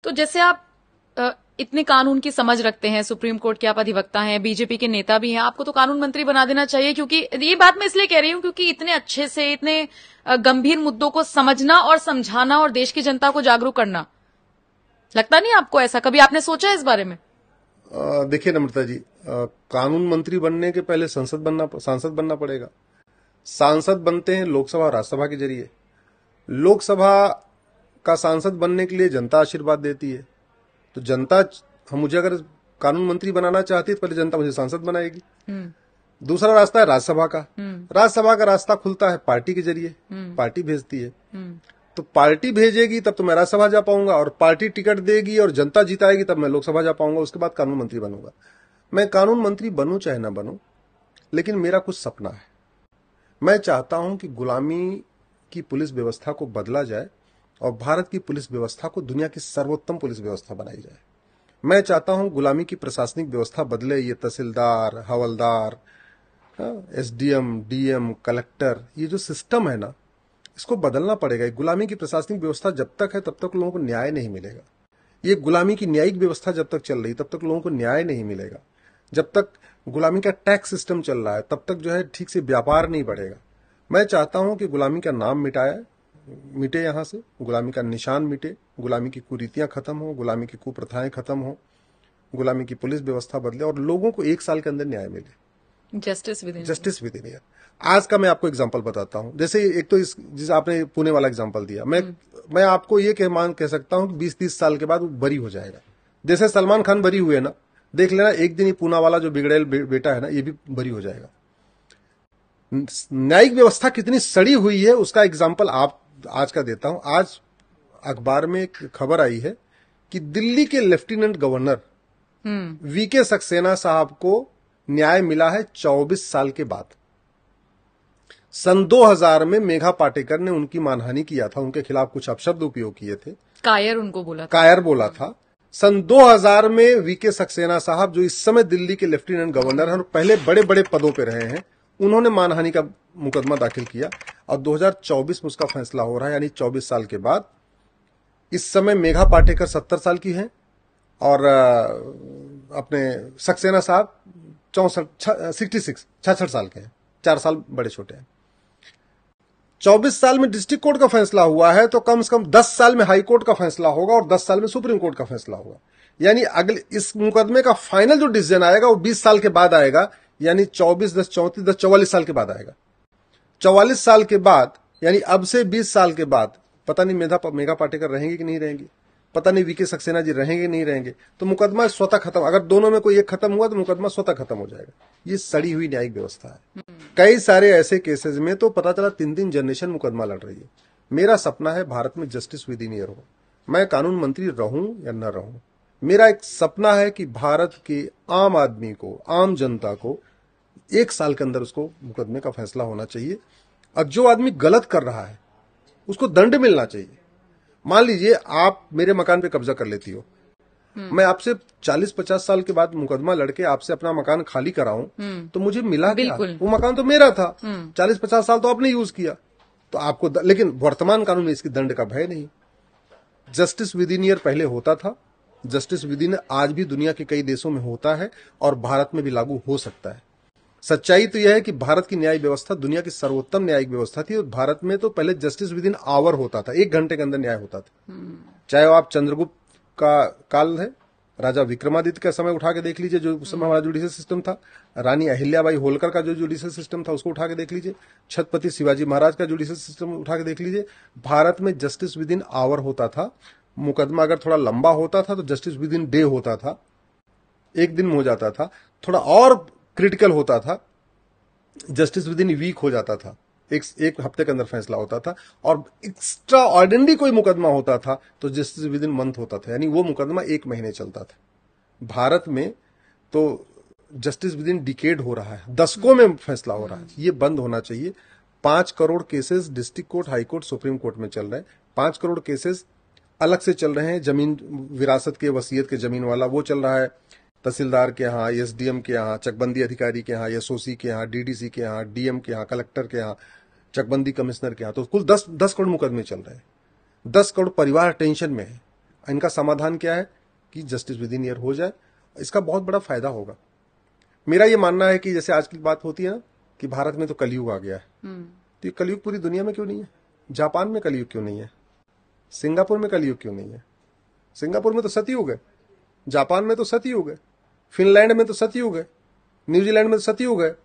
तो जैसे आप इतने कानून की समझ रखते हैं, सुप्रीम कोर्ट के आप अधिवक्ता हैं, बीजेपी के नेता भी हैं, आपको तो कानून मंत्री बना देना चाहिए। क्योंकि ये बात मैं इसलिए कह रही हूं क्योंकि इतने अच्छे से इतने गंभीर मुद्दों को समझना और समझाना और देश की जनता को जागरूक करना, लगता नहीं आपको ऐसा? कभी आपने सोचा इस बारे में? देखिए नम्रता जी, कानून मंत्री बनने के पहले सांसद बनना पड़ेगा। सांसद बनते हैं लोकसभा और राज्यसभा के जरिए। लोकसभा का सांसद बनने के लिए जनता आशीर्वाद देती है, तो जनता मुझे अगर कानून मंत्री बनाना चाहती है तो पहले जनता मुझे सांसद बनाएगी। दूसरा रास्ता है राज्यसभा का। राज्यसभा का रास्ता खुलता है पार्टी के जरिए, पार्टी भेजती है। तो पार्टी भेजेगी तब तो मैं राज्यसभा जा पाऊंगा, और पार्टी टिकट देगी और जनता जिताएगी तब मैं लोकसभा जा पाऊंगा। उसके बाद कानून मंत्री बनूंगा। मैं कानून मंत्री बनूं चाहे ना बनूं, लेकिन मेरा कुछ सपना है। मैं चाहता हूं कि गुलामी की पुलिस व्यवस्था को बदला जाए और भारत की पुलिस व्यवस्था को दुनिया की सर्वोत्तम पुलिस व्यवस्था बनाई जाए। मैं चाहता हूं गुलामी की प्रशासनिक व्यवस्था बदले। ये तहसीलदार, हवलदार, एसडीएम, डीएम, कलेक्टर, ये जो सिस्टम है ना, इसको बदलना पड़ेगा। गुलामी की प्रशासनिक व्यवस्था जब तक है तब तक लोगों को न्याय नहीं मिलेगा। ये गुलामी की न्यायिक व्यवस्था जब तक चल रही तब तक लोगों को न्याय नहीं मिलेगा। जब तक गुलामी का टैक्स सिस्टम चल रहा है तब तक जो है ठीक से व्यापार नहीं बढ़ेगा। मैं चाहता हूं कि गुलामी का नाम मिटे, यहां से गुलामी का निशान मिटे, गुलामी की कुरीतियां खत्म हो, गुलामी की कुप्रथाएं खत्म हो, गुलामी की पुलिस व्यवस्था बदले और लोगों को 1 साल के अंदर न्याय मिले। Justice with in year. आज का मैं आपको एग्जांपल बताता हूं। जैसे एक तो जिस आपने पुणे वाला एग्जांपल दिया, मैं आपको ये कह सकता हूं कि 20-30 साल के बाद वो बरी हो जाएगा। जैसे सलमान खान बरी हुए ना, देख लेना एक दिन ही पूना वाला जो बिगड़ेल बेटा है ना, ये भी बरी हो जाएगा। न्यायिक व्यवस्था कितनी सड़ी हुई है उसका एग्जांपल आप आज का देता हूं। आज अखबार में एक खबर आई है कि दिल्ली के लेफ्टिनेंट गवर्नर वीके सक्सेना साहब को न्याय मिला है 24 साल के बाद। सन 2000 में मेघा पाटेकर ने उनकी मानहानि किया था, उनके खिलाफ कुछ अपशब्द उपयोग किए थे, कायर बोला था। सन 2000 में वीके सक्सेना साहब, जो इस समय दिल्ली के लेफ्टिनेंट गवर्नर हैं और पहले बड़े बड़े पदों पर रहे हैं, उन्होंने मानहानि का मुकदमा दाखिल किया और 2024 में उसका फैसला हो रहा है, यानी 24 साल के बाद। इस समय मेघा पाटेकर 70 साल की हैं और अपने सक्सेना साहब 66 साल के हैं, 4 साल बड़े छोटे हैं। 24 साल में डिस्ट्रिक्ट कोर्ट का फैसला हुआ है, तो कम से कम 10 साल में हाई कोर्ट का फैसला होगा और 10 साल में सुप्रीम कोर्ट का फैसला होगा। यानी अगले इस मुकदमे का फाइनल जो डिसीजन आएगा वो 20 साल के बाद आएगा, यानी 24 10 34 10 44 साल के बाद आएगा। 44 साल के बाद, यानी अब से 20 साल के बाद पता नहीं मेघा पाटेकर रहेंगे कि नहीं रहेंगे, पता नहीं वीके सक्सेना जी रहेंगे कि नहीं रहेंगे, तो मुकदमा स्वतः खत्म। अगर दोनों में कोई एक खत्म हुआ तो मुकदमा स्वतः खत्म हो जाएगा। ये सड़ी हुई न्यायिक व्यवस्था है। कई सारे ऐसे केसेस में तो पता चला 3-3 जनरेशन मुकदमा लड़ रही है। मेरा सपना है भारत में जस्टिस विद इन ईयर हो। मैं कानून मंत्री रहूं या न रहूं, मेरा एक सपना है कि भारत के आम आदमी को, आम जनता को 1 साल के अंदर उसको मुकदमे का फैसला होना चाहिए और जो आदमी गलत कर रहा है उसको दंड मिलना चाहिए। मान लीजिए आप मेरे मकान पे कब्जा कर लेती हो, मैं आपसे 40-50 साल के बाद मुकदमा लड़के आपसे अपना मकान खाली कराऊं, तो मुझे मिला क्या? वो मकान तो मेरा था, 40-50 साल तो आपने यूज किया, तो आपको लेकिन वर्तमान कानून में इसकी दंड का भय नहीं। जस्टिस विद इन ईयर पहले होता था, जस्टिस विद इन आज भी दुनिया के कई देशों में होता है और भारत में भी लागू हो सकता है। सच्चाई तो यह है कि भारत की न्याय व्यवस्था दुनिया की सर्वोत्तम न्यायिक व्यवस्था थी और भारत में तो पहले जस्टिस विद इन आवर होता था, 1 घंटे के अंदर न्याय होता था। चाहे आप चंद्रगुप्त का काल है, राजा विक्रमादित्य का समय उठा के देख लीजिए, जो उस समय हमारा जुडिशियल सिस्टम था, रानी अहिल्याबाई होलकर का जो जुडिशियल सिस्टम था उसको उठा के देख लीजिए, छत्रपति शिवाजी महाराज का जुडिशियल सिस्टम उठा के देख लीजिए। भारत में जस्टिस विद इन आवर होता था। मुकदमा अगर थोड़ा लंबा होता था तो जस्टिस विद इन डे होता था, 1 दिन में हो जाता था। थोड़ा और क्रिटिकल होता था, जस्टिस विद इन वीक हो जाता था, एक हफ्ते के अंदर फैसला होता था। और एक्स्ट्रा ऑर्डिनरी कोई मुकदमा होता था तो जस्टिस विद इन मंथ होता था, यानी वो मुकदमा 1 महीने चलता था। भारत में तो जस्टिस विद इन डिकेड हो रहा है, दशकों में फैसला हो रहा है। ये बंद होना चाहिए। 5 crore cases district court, high court, supreme court में चल रहे हैं। 5 करोड़ केसेस अलग से चल रहे हैं। जमीन विरासत के, वसीयत के जमीन वाला वो चल रहा है तहसीलदार के यहाँ, एसडीएम के यहाँ, चकबंदी अधिकारी के यहाँ, एसओसी के यहाँ, डीडीसी के यहाँ, डीएम के यहाँ, कलेक्टर के यहाँ, चकबंदी कमिश्नर के यहाँ। तो कुल 10 करोड़ मुकदमे चल रहे हैं। 10 करोड़ परिवार टेंशन में है। इनका समाधान क्या है कि जस्टिस विद इन ईयर हो जाए, इसका बहुत बड़ा फायदा होगा। मेरा ये मानना है कि जैसे आज की बात होती है ना कि भारत में तो कलयुग आ गया है, तो ये कलयुग पूरी दुनिया में क्यों नहीं है? जापान में कलयुग क्यों नहीं है? सिंगापुर में कलयुग क्यों नहीं है? सिंगापुर में तो सतयुग है, जापान में तो सतयुग है, फिनलैंड में तो सतयुग है, न्यूजीलैंड में तो सतयुग है।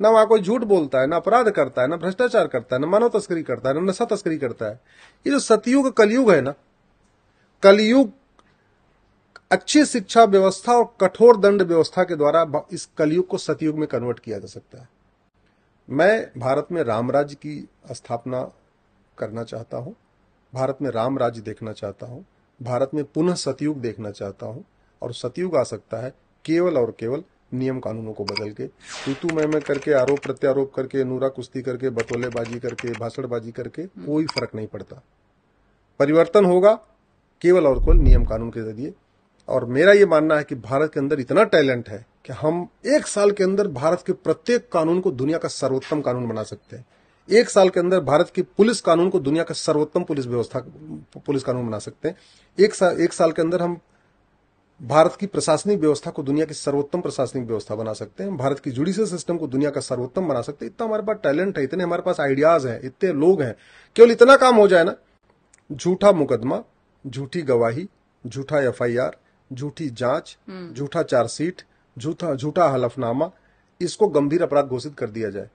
ना वहां कोई झूठ बोलता है, ना अपराध करता है, ना भ्रष्टाचार करता है, ना मानव तस्करी करता है, ना नशा तस्करी करता है। ये जो सतयुग कलयुग है ना, कलयुग अच्छी शिक्षा व्यवस्था और कठोर दंड व्यवस्था के द्वारा इस कलयुग को सतयुग में कन्वर्ट किया जा सकता है। मैं भारत में राम राज्य की स्थापना करना चाहता हूं, भारत में राम राज्य देखना चाहता हूं, भारत में पुनः सतयुग देखना चाहता हूं। और सतयुग आ सकता है केवल और केवल नियम कानूनों को बदल के, तू मैं करके, आरोप प्रत्यारोप करके, नूरा कुश्ती करके, बतौलेबाजी करके, भाषणबाजी करके कोई फर्क नहीं पड़ता। परिवर्तन होगा केवल और केवल नियम कानून के जरिए। और मेरा ये मानना है कि भारत के अंदर इतना टैलेंट है कि हम 1 साल के अंदर भारत के प्रत्येक कानून को दुनिया का सर्वोत्तम कानून बना सकते हैं। 1 साल के अंदर भारत की पुलिस कानून को दुनिया का सर्वोत्तम पुलिस कानून बना सकते हैं। एक साल के अंदर हम भारत की प्रशासनिक व्यवस्था को दुनिया की सर्वोत्तम प्रशासनिक व्यवस्था बना सकते हैं। भारत की जुडिशियल सिस्टम को दुनिया का सर्वोत्तम बना सकते हैं। इतना हमारे पास टैलेंट है, इतने हमारे पास आइडियाज हैं, इतने लोग हैं। केवल इतना काम हो जाए ना, झूठा मुकदमा, झूठी गवाही, झूठा FIR, झूठी जांच, झूठा चार्जशीट, झूठा हलफनामा, इसको गंभीर अपराध घोषित कर दिया जाए।